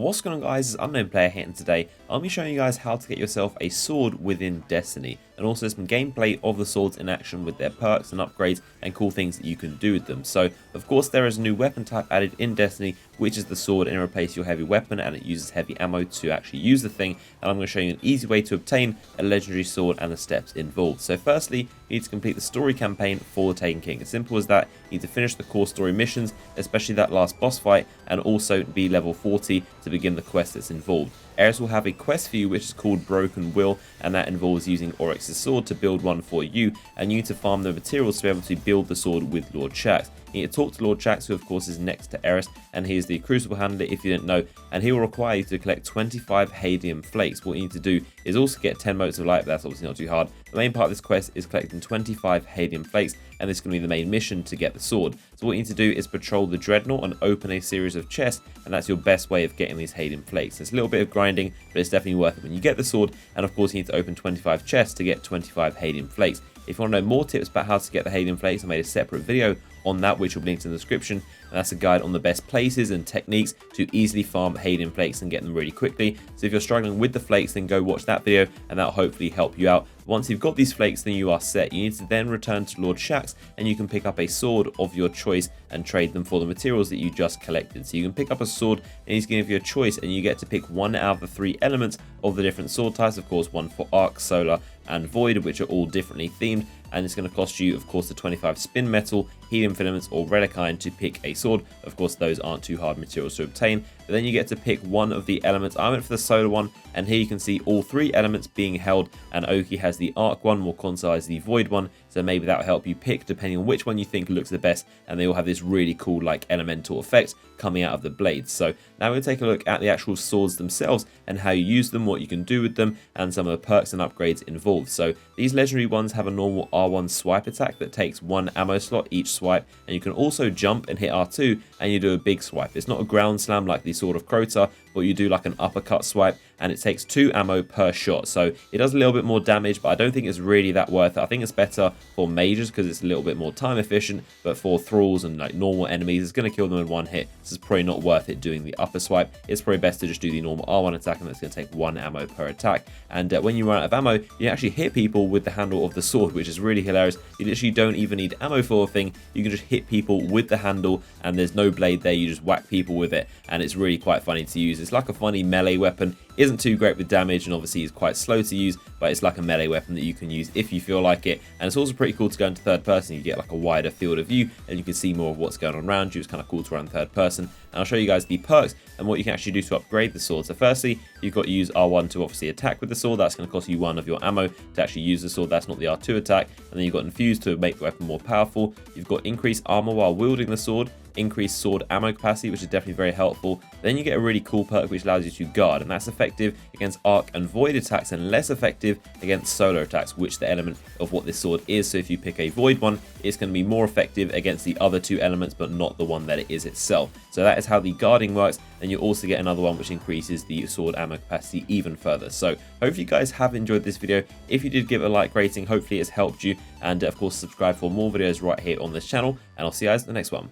What's going on, guys? It's Unknown Player here, and today I'll be showing you guys how to get yourself a sword within Destiny, and also some gameplay of the swords in action with their perks and upgrades and cool things that you can do with them. So of course there is a new weapon type added in Destiny, which is the sword, and it replaces your heavy weapon and it uses heavy ammo to actually use the thing. And I'm going to show you an easy way to obtain a legendary sword and the steps involved. So firstly, you need to complete the story campaign for the Taken King. As simple as that. You need to finish the core story missions, especially that last boss fight, and also be level 40 to begin the quest that's involved. Ares will have a quest for you which is called Broken Will, and that involves using Oryx's sword to build one for you, and you need to farm the materials to be able to build the sword with Lord Shaxx. You need to talk to Lord Shaxx, who of course is next to Ares, and he is the Crucible Handler if you didn't know, and he will require you to collect 25 Hadium Flakes. What you need to do is also get 10 Motes of Light, but that's obviously not too hard. The main part of this quest is collecting 25 Hadium Flakes, and this is going to be the main mission to get the sword. So what you need to do is patrol the Dreadnought and open a series of chests, and that's your best way of getting these Hadium Flakes. It's a little bit of grinding, but it's definitely worth it when you get the sword, and of course you need to open 25 chests to get 25 Hadium Flakes. If you want to know more tips about how to get the Hadium Flakes, I made a separate video on that which will be linked in the description, and that's a guide on the best places and techniques to easily farm Hadium Flakes and get them really quickly. So if you're struggling with the flakes, then go watch that video and that'll hopefully help you out. Once you've got these flakes, then you are set. You need to then return to Lord Shaxx, and you can pick up a sword of your choice and trade them for the materials that you just collected. So you can pick up a sword and he's going to give you a choice, and you get to pick one out of the 3 elements of the different sword types. Of course, one for Arc, Solar and Void, which are all differently themed, and it's going to cost you of course the 25 spin metal, helium filaments or Redicine to pick a sword. Of course those aren't too hard materials to obtain, but then you get to pick one of the elements. I went for the Solar one, and here you can see all 3 elements being held, and Oki has the Arc one, while Konsai has the Void one, so maybe that'll help you pick depending on which one you think looks the best, and they all have this really cool like elemental effect coming out of the blades. So now we're going to take a look at the actual swords themselves and how you use them, what you can do with them, and some of the perks and upgrades involved. So these legendary ones have a normal R1 swipe attack that takes 1 ammo slot each swipe, and you can also jump and hit R2 and you do a big swipe. It's not a ground slam like the Sword of Crota, but you do like an uppercut swipe, and it takes 2 ammo per shot. So it does a little bit more damage, but I don't think it's really that worth it. I think it's better for mages because it's a little bit more time efficient, but for thralls and like normal enemies, it's going to kill them in 1 hit. So it's probably not worth it doing the upper swipe. It's probably best to just do the normal R1 attack, and that's going to take 1 ammo per attack. And when you run out of ammo, you actually hit people with the handle of the sword, which is really hilarious. You literally don't even need ammo for a thing. You can just hit people with the handle, and there's no blade there. You just whack people with it, and it's really quite funny to use. It's like a funny melee weapon. Isn't too great with damage, and obviously is quite slow to use, but it's like a melee weapon that you can use if you feel like it. And it's also pretty cool to go into third person. You get like a wider field of view, and you can see more of what's going on around you. It's kind of cool to run third person. And I'll show you guys the perks and what you can actually do to upgrade the sword. So firstly, you've got to use R1 to obviously attack with the sword. That's going to cost you 1 of your ammo to actually use the sword. That's not the R2 attack. And then you've got Infuse to make the weapon more powerful. You've got increased armor while wielding the sword, increased sword ammo capacity, which is definitely very helpful. Then you get a really cool perk which allows you to guard, and that's effective against Arc and Void attacks and less effective against Solar attacks, which the element of what this sword is. So if you pick a Void one, it's going to be more effective against the other 2 elements, but not the one that it is itself. So that is how the guarding works. Then you also get another one which increases the sword ammo capacity even further. So hopefully you guys have enjoyed this video. If you did, give it a like rating. Hopefully it's helped you, and of course subscribe for more videos right here on this channel, and I'll see you guys in the next one.